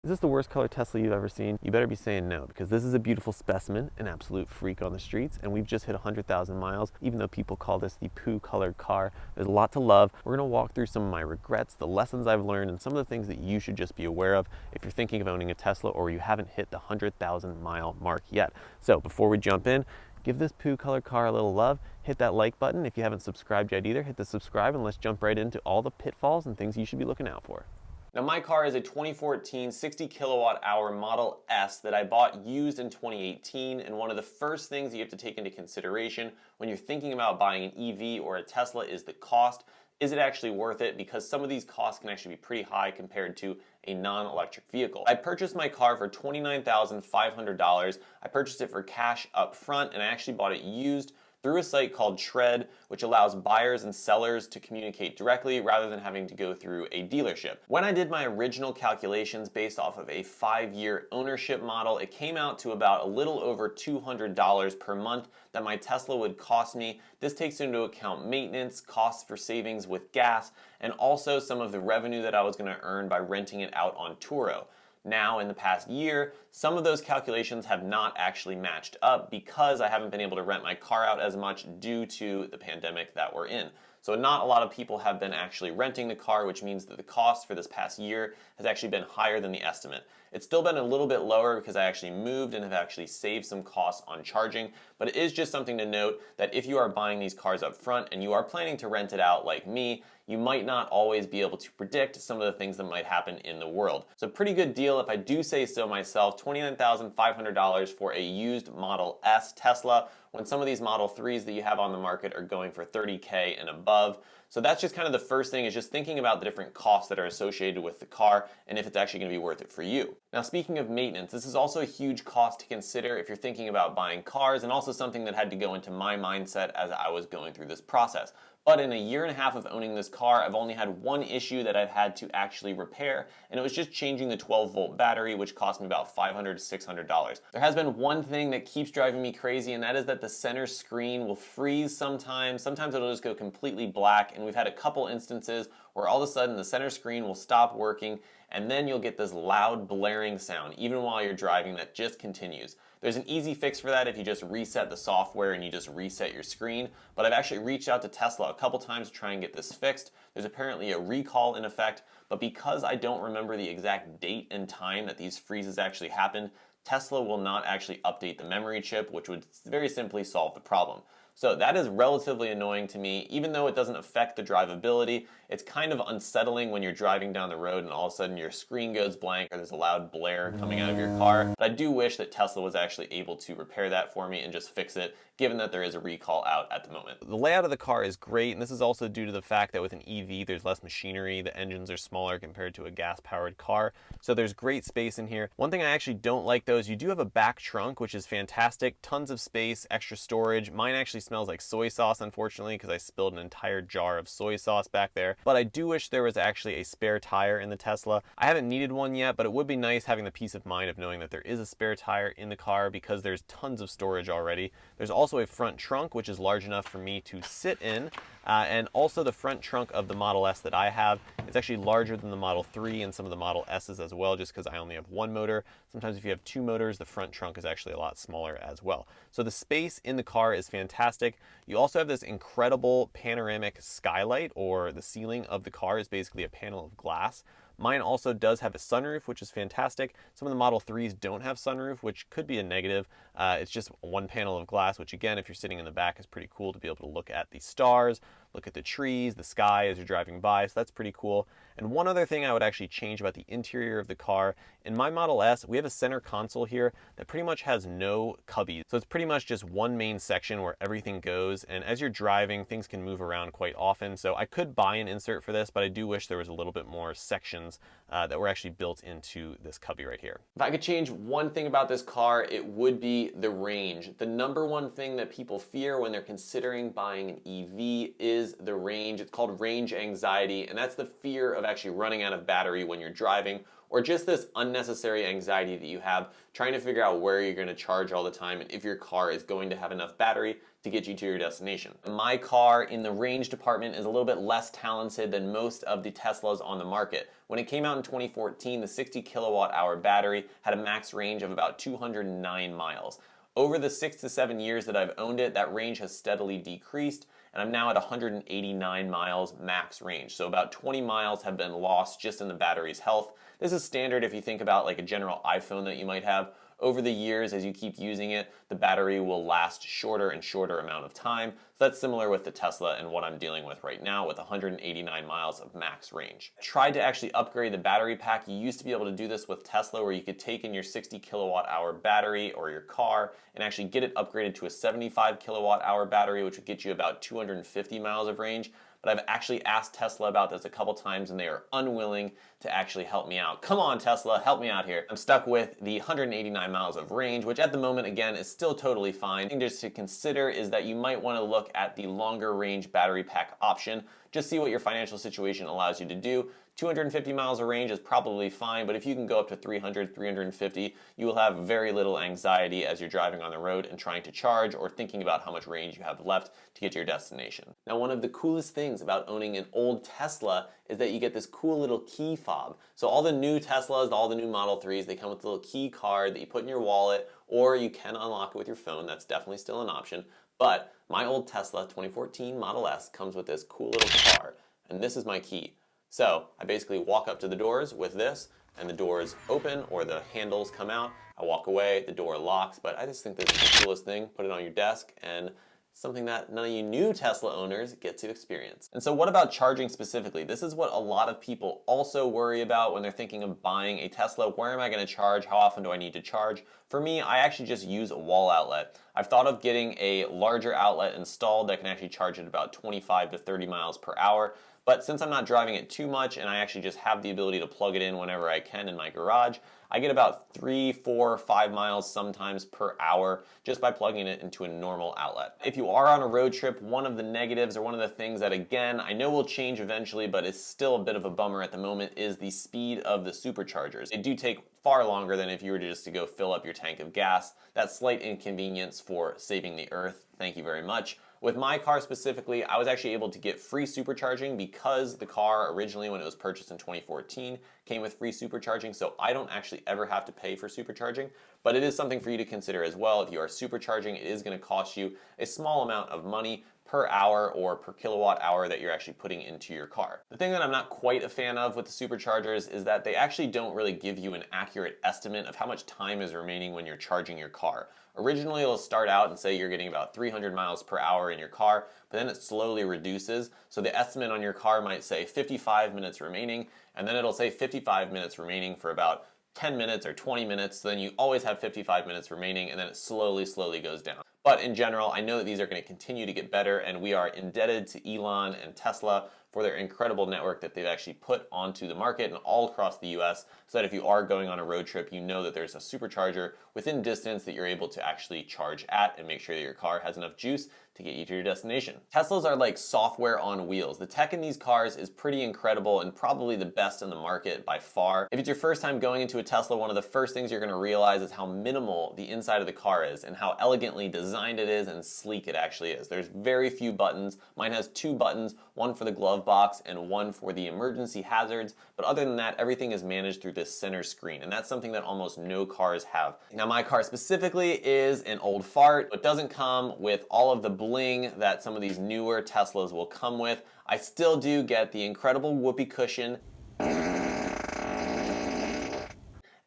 Is this the worst color Tesla you've ever seen? You better be saying no, because this is a beautiful specimen, an absolute freak on the streets, and we've just hit 100,000 miles, even though people call this the poo colored car. There's a lot to love. We're gonna walk through some of my regrets, the lessons I've learned, and some of the things that you should just be aware of if you're thinking of owning a Tesla or you haven't hit the 100,000 mile mark yet. So before we jump in, give this poo colored car a little love, hit that like button. If you haven't subscribed yet either, hit the subscribe, and let's jump right into all the pitfalls and things you should be looking out for. Now my car is a 2014 60 kilowatt hour Model S that I bought used in 2018, and one of the first things you have to take into consideration when you're thinking about buying an EV or a Tesla is the cost. Is it actually worth it? Because some of these costs can actually be pretty high compared to a non-electric vehicle. I purchased my car for $29,500. I purchased it for cash up front, and I actually bought it used through a site called Tread, which allows buyers and sellers to communicate directly rather than having to go through a dealership. When I did my original calculations based off of a 5-year ownership model, it came out to about a little over $200 per month that my Tesla would cost me. This takes into account maintenance, costs for savings with gas, and also some of the revenue that I was going to earn by renting it out on Turo. Now, in the past year, some of those calculations have not actually matched up because I haven't been able to rent my car out as much due to the pandemic that we're in. So not a lot of people have been actually renting the car, which means that the cost for this past year has actually been higher than the estimate. It's still been a little bit lower because I actually moved and have actually saved some costs on charging, but it is just something to note that if you are buying these cars up front and you are planning to rent it out like me, you might not always be able to predict some of the things that might happen in the world. So pretty good deal if I do say so myself, $29,500 for a used Model S Tesla, when some of these Model 3s that you have on the market are going for $30K and above. So that's just kind of the first thing, is just thinking about the different costs that are associated with the car and if it's actually going to be worth it for you. Now, speaking of maintenance, this is also a huge cost to consider if you're thinking about buying cars, and also something that had to go into my mindset as I was going through this process. But in a year and a half of owning this car, I've only had one issue that I've had to actually repair, and it was just changing the 12-volt battery, which cost me about $500 to $600. There has been one thing that keeps driving me crazy, and that is that the center screen will freeze sometimes. Sometimes it'll just go completely black, and we've had a couple instances where all of a sudden the center screen will stop working, and then you'll get this loud blaring sound even while you're driving that just continues. There's an easy fix for that if you just reset the software and you just reset your screen, but I've actually reached out to Tesla a couple times to try and get this fixed. There's apparently a recall in effect, but because I don't remember the exact date and time that these freezes actually happened, Tesla will not actually update the memory chip, which would very simply solve the problem. So that is relatively annoying to me. Even though it doesn't affect the drivability, it's kind of unsettling when you're driving down the road and all of a sudden your screen goes blank or there's a loud blare coming out of your car. But I do wish that Tesla was actually able to repair that for me and just fix it, given that there is a recall out at the moment. The layout of the car is great, and this is also due to the fact that with an EV there's less machinery, the engines are smaller compared to a gas-powered car, so there's great space in here. One thing I actually don't like though is you do have a back trunk, which is fantastic, tons of space, extra storage. Mine actually smells like soy sauce, unfortunately, because I spilled an entire jar of soy sauce back there. But I do wish there was actually a spare tire in the Tesla. I haven't needed one yet, but it would be nice having the peace of mind of knowing that there is a spare tire in the car because there's tons of storage already. There's also a front trunk, which is large enough for me to sit in, and also the front trunk of the Model S that I have is actually larger than the Model 3 and some of the Model S's as well, just because I only have one motor. Sometimes if you have two motors, the front trunk is actually a lot smaller as well. So the space in the car is fantastic. You also have this incredible panoramic skylight, or the ceiling of the car is basically a panel of glass. Mine also does have a sunroof, which is fantastic. Some of the Model 3s don't have sunroof, which could be a negative. It's just one panel of glass, which again, if you're sitting in the back, is pretty cool to be able to look at the stars, look at the trees, the sky as you're driving by, so that's pretty cool. And one other thing I would actually change about the interior of the car, in my Model S, we have a center console here that pretty much has no cubbies. So it's pretty much just one main section where everything goes, and as you're driving, things can move around quite often. So I could buy an insert for this, but I do wish there was a little bit more sections that were actually built into this cubby right here. If I could change one thing about this car, it would be the range. The number one thing that people fear when they're considering buying an EV is is the range. It's called range anxiety, and that's the fear of actually running out of battery when you're driving, or just this unnecessary anxiety that you have trying to figure out where you're going to charge all the time and if your car is going to have enough battery to get you to your destination. My car in the range department is a little bit less talented than most of the Teslas on the market. When it came out in 2014, the 60 kilowatt hour battery had a max range of about 209 miles. Over the 6 to 7 years that I've owned it, that range has steadily decreased, and I'm now at 189 miles max range. So about 20 miles have been lost just in the battery's health. This is standard if you think about like a general iPhone that you might have. Over the years, as you keep using it, the battery will last shorter and shorter amount of time. So that's similar with the Tesla and what I'm dealing with right now with 189 miles of max range. I tried to actually upgrade the battery pack. You used to be able to do this with Tesla where you could take in your 60 kilowatt hour battery or your car and actually get it upgraded to a 75 kilowatt hour battery, which would get you about 250 miles of range. But I've actually asked Tesla about this a couple times and they are unwilling to actually help me out. Come on, Tesla, help me out here. I'm stuck with the 189 miles of range, which at the moment, again, is still totally fine. The thing just to consider is that you might want to look at the longer range battery pack option. Just see what your financial situation allows you to do. 250 miles of range is probably fine, but if you can go up to 300, 350, you will have very little anxiety as you're driving on the road and trying to charge or thinking about how much range you have left to get to your destination. Now, one of the coolest things about owning an old Tesla is that you get this cool little key fob. So all the new Teslas, all the new Model 3s, they come with a little key card that you put in your wallet, or you can unlock it with your phone. That's definitely still an option. But my old Tesla 2014 Model S comes with this cool little card, and this is my key. So I basically walk up to the doors with this, and the doors open or the handles come out. I walk away, the door locks, but I just think this is the coolest thing. Put it on your desk, and something that none of you new Tesla owners get to experience. And so what about charging specifically? This is what a lot of people also worry about when they're thinking of buying a Tesla. Where am I going to charge? How often do I need to charge? For me, I actually just use a wall outlet. I've thought of getting a larger outlet installed that can actually charge at about 25 to 30 miles per hour. But since I'm not driving it too much and I actually just have the ability to plug it in whenever I can in my garage, I get about 3, 4, 5 miles sometimes per hour just by plugging it into a normal outlet. If you are on a road trip, one of the negatives or one of the things that, again, I know will change eventually, but it's still a bit of a bummer at the moment, is the speed of the superchargers. They do take far longer than if you were just to go fill up your tank of gas. That slight inconvenience for saving the earth, thank you very much. With my car specifically, I was actually able to get free supercharging because the car originally, when it was purchased in 2014, came with free supercharging, so I don't actually ever have to pay for supercharging. But it is something for you to consider as well. If you are supercharging, it is going to cost you a small amount of money per hour or per kilowatt hour that you're actually putting into your car. The thing that I'm not quite a fan of with the superchargers is that they actually don't really give you an accurate estimate of how much time is remaining when you're charging your car. Originally, it'll start out and say you're getting about 300 miles per hour in your car, but then it slowly reduces. So the estimate on your car might say 55 minutes remaining, and then it'll say 55 minutes remaining for about 10 minutes or 20 minutes. So then you always have 55 minutes remaining, and then it slowly goes down. But in general, I know that these are going to continue to get better, and we are indebted to Elon and Tesla for their incredible network that they've actually put onto the market and all across the US, so that if you are going on a road trip, you know that there's a supercharger within distance that you're able to actually charge at and make sure that your car has enough juice to get you to your destination. Teslas are like software on wheels. The tech in these cars is pretty incredible and probably the best in the market by far. If it's your first time going into a Tesla, one of the first things you're going to realize is how minimal the inside of the car is and how elegantly designed it is and sleek it actually is. There's very few buttons. Mine has 2 buttons, one for the glove box and one for the emergency hazards, but other than that, everything is managed through this center screen, and that's something that almost no cars have. Now, my car specifically is an old fart. It doesn't come with all of the bling that some of these newer Teslas will come with. I still do get the incredible whoopee cushion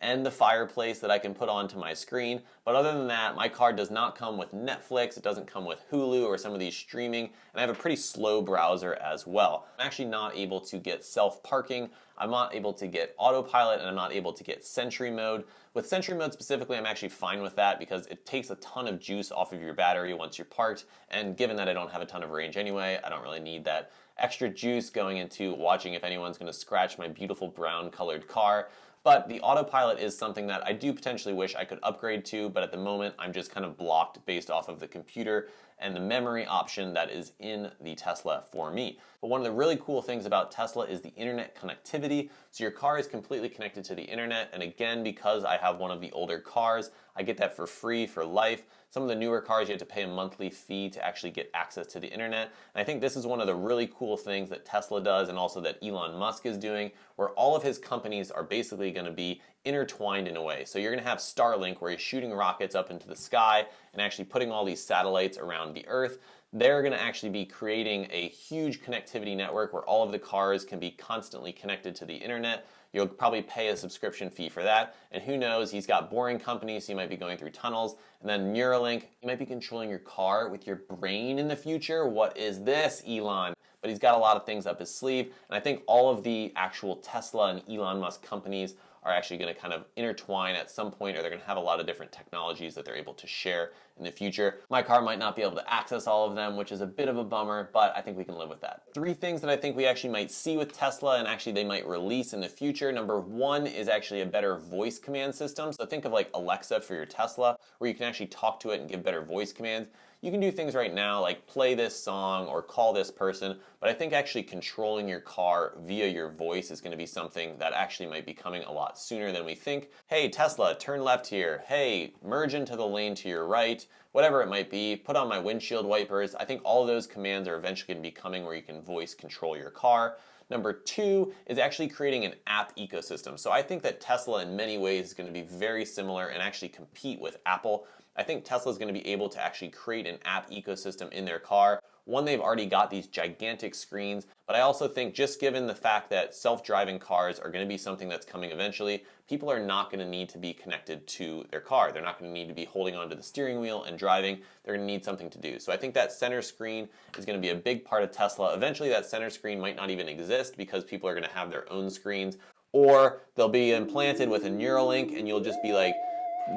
and the fireplace that I can put onto my screen. But other than that, my car does not come with Netflix, it doesn't come with Hulu or some of these streaming, and I have a pretty slow browser as well. I'm actually not able to get self-parking, I'm not able to get autopilot, and I'm not able to get Sentry mode. With Sentry mode specifically, I'm actually fine with that because it takes a ton of juice off of your battery once you're parked, and given that I don't have a ton of range anyway, I don't really need that extra juice going into watching if anyone's gonna scratch my beautiful brown colored car. But the autopilot is something that I do potentially wish I could upgrade to, but at the moment I'm just kind of blocked based off of the computer and the memory option that is in the Tesla for me. But one of the really cool things about Tesla is the internet connectivity. So your car is completely connected to the internet, and again, because I have one of the older cars, I get that for free for life. Some of the newer cars, you have to pay a monthly fee to actually get access to the internet. And I think this is one of the really cool things that Tesla does, and also that Elon Musk is doing, where all of his companies are basically going to be intertwined in a way. So you're going to have Starlink, where he's shooting rockets up into the sky and actually putting all these satellites around the Earth. They're going to actually be creating a huge connectivity network where all of the cars can be constantly connected to the internet. You'll probably pay a subscription fee for that. And who knows, he's got boring companies, so you might be going through tunnels. And then Neuralink, you might be controlling your car with your brain in the future. What is this, Elon? But he's got a lot of things up his sleeve. And I think all of the actual Tesla and Elon Musk companies are actually going to kind of intertwine at some point, or they're going to have a lot of different technologies that they're able to share in the future. My car might not be able to access all of them, which is a bit of a bummer, but I think we can live with that. 3 things that I think we actually might see with Tesla, and actually they might release in the future. Number 1 is actually a better voice command system. So think of like Alexa for your Tesla, where you can actually talk to it and give better voice commands. You can do things right now like play this song or call this person, but I think actually controlling your car via your voice is going to be something that actually might be coming a lot sooner than we think. Hey Tesla, turn left here. Hey, merge into the lane to your right. Whatever it might be, put on my windshield wipers. I think all of those commands are eventually going to be coming where you can voice control your car. Number 2 is actually creating an app ecosystem. So I think that Tesla in many ways is going to be very similar and actually compete with Apple. I think Tesla is going to be able to actually create an app ecosystem in their car. One, they've already got these gigantic screens, but I also think just given the fact that self-driving cars are going to be something that's coming eventually, people are not going to need to be connected to their car. They're not going to need to be holding onto the steering wheel and driving. They're going to need something to do. So I think that center screen is going to be a big part of Tesla. Eventually that center screen might not even exist because people are going to have their own screens, or they'll be implanted with a Neuralink and you'll just be like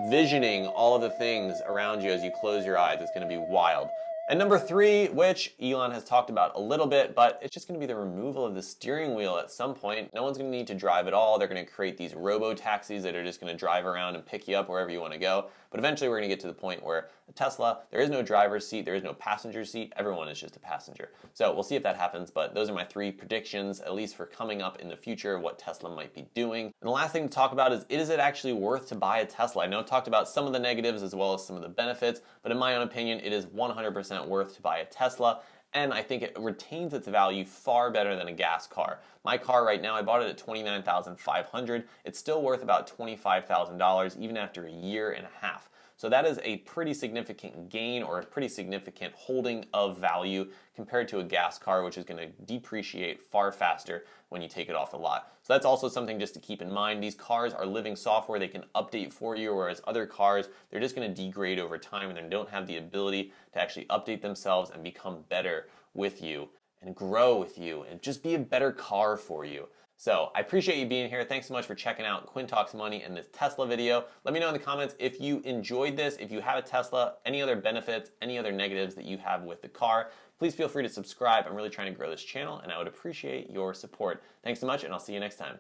visioning all of the things around you as you close your eyes. It's going to be wild. And number 3, which Elon has talked about a little bit, but it's just going to be the removal of the steering wheel at some point. No one's going to need to drive at all. They're going to create these robo-taxis that are just going to drive around and pick you up wherever you want to go. But eventually we're going to get to the point where a Tesla, there is no driver's seat, there is no passenger seat, everyone is just a passenger. So we'll see if that happens, but those are my 3 predictions, at least for coming up in the future, what Tesla might be doing. And the last thing to talk about is it actually worth to buy a Tesla? I know I've talked about some of the negatives as well as some of the benefits, but in my own opinion, it is 100% worth to buy a Tesla, and I think it retains its value far better than a gas car. My car right now, I bought it at $29,500. It's still worth about $25,000 even after a year and a half. So that is a pretty significant gain, or a pretty significant holding of value compared to a gas car, which is going to depreciate far faster when you take it off the lot. So that's also something just to keep in mind. These cars are living software. They can update for you, whereas other cars, they're just going to degrade over time and they don't have the ability to actually update themselves and become better with you and grow with you and just be a better car for you. So I appreciate you being here. Thanks so much for checking out Quinn Talks Money and this Tesla video. Let me know in the comments if you enjoyed this, if you have a Tesla, any other benefits, any other negatives that you have with the car. Please feel free to subscribe. I'm really trying to grow this channel and I would appreciate your support. Thanks so much, and I'll see you next time.